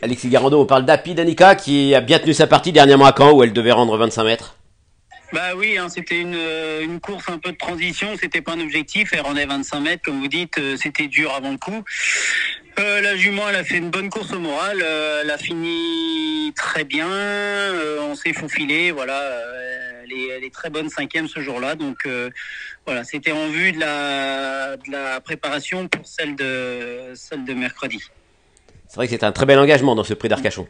Alexis Garando, on parle d'Happy Danica qui a bien tenu sa partie dernièrement à Caen où elle devait rendre 25 mètres. Bah oui, hein, c'était une course un peu de transition, c'était pas un objectif, elle rendait 25 mètres, comme vous dites, c'était dur avant le coup. La jument, elle a fait une bonne course au moral, elle a fini très bien, on s'est faufilé, voilà, elle est très bonne cinquième ce jour-là, donc voilà, c'était en vue de la préparation pour celle de mercredi. C'est vrai que c'est un très bel engagement dans ce prix d'Arcachon.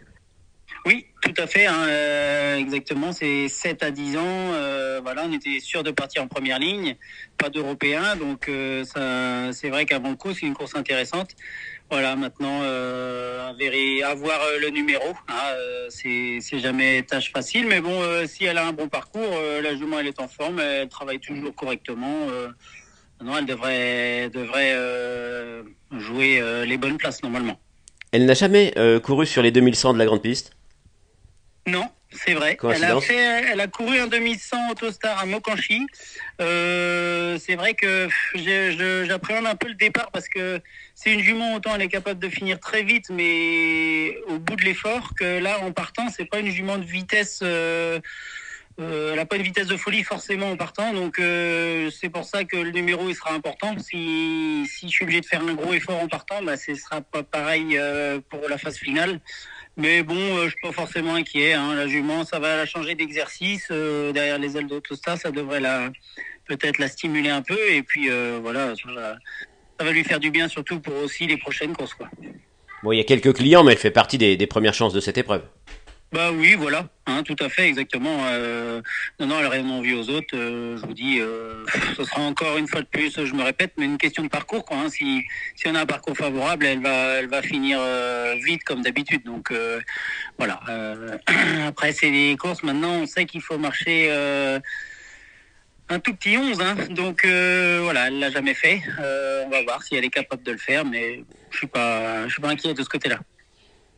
Oui, tout à fait, hein, exactement. C'est 7 à 10 ans. Voilà, on était sûr de partir en première ligne, pas d'Européens, donc ça, c'est vrai qu'avant le coup, c'est une course intéressante. Voilà, maintenant, avoir le numéro, hein, c'est jamais tâche facile, mais bon, si elle a un bon parcours, la jument elle est en forme, elle travaille toujours correctement. Non, elle devrait jouer les bonnes places normalement. Elle n'a jamais couru sur les 2100 de la grande piste. Non, c'est vrai. Coïncidence. Elle a couru un demi-100 Autostar à Mokanchi. C'est vrai que j'appréhende un peu le départ parce que c'est une jument, autant elle est capable de finir très vite, mais au bout de l'effort, que là, en partant, c'est pas une jument de vitesse. Elle n'a pas une vitesse de folie forcément en partant, donc c'est pour ça que le numéro il sera important. Si je suis obligé de faire un gros effort en partant, bah ce sera pas pareil pour la phase finale. Mais bon, je suis pas forcément inquiet. Hein. La jument, ça va la changer d'exercice derrière les ailes d'Autostar, ça devrait peut-être la stimuler un peu et puis voilà, ça va lui faire du bien surtout pour aussi les prochaines courses quoi. Bon, il y a quelques clients, mais elle fait partie des premières chances de cette épreuve. Bah oui, voilà, hein, tout à fait, exactement. Non, elle a rien envie aux autres. Je vous dis, ce sera encore une fois de plus, je me répète, mais une question de parcours, quoi. Hein. Si on a un parcours favorable, elle va finir vite comme d'habitude. Donc voilà. Après, c'est les courses. Maintenant, on sait qu'il faut marcher un tout petit 11. Hein. Donc voilà, elle l'a jamais fait. On va voir si elle est capable de le faire, mais je suis pas inquiet de ce côté-là.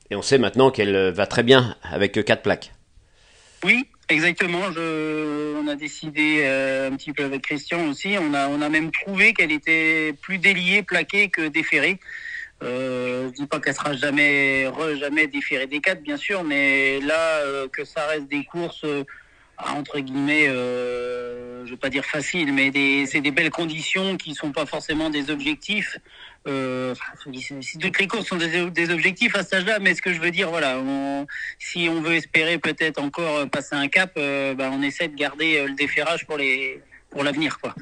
Et on sait maintenant qu'elle va très bien avec 4 plaques. Oui, exactement. On a décidé un petit peu avec Christian aussi. On a même trouvé qu'elle était plus déliée, plaquée que déférée. Je dis pas qu'elle sera jamais déférée des quatre, bien sûr, mais là que ça reste des courses entre guillemets, je vais pas dire facile, mais c'est des belles conditions qui sont pas forcément des objectifs. Toutes les courses sont des objectifs à cet âge-là, mais ce que je veux dire, voilà, si on veut espérer peut-être encore passer un cap, on essaie de garder le déferrage pour l'avenir, quoi.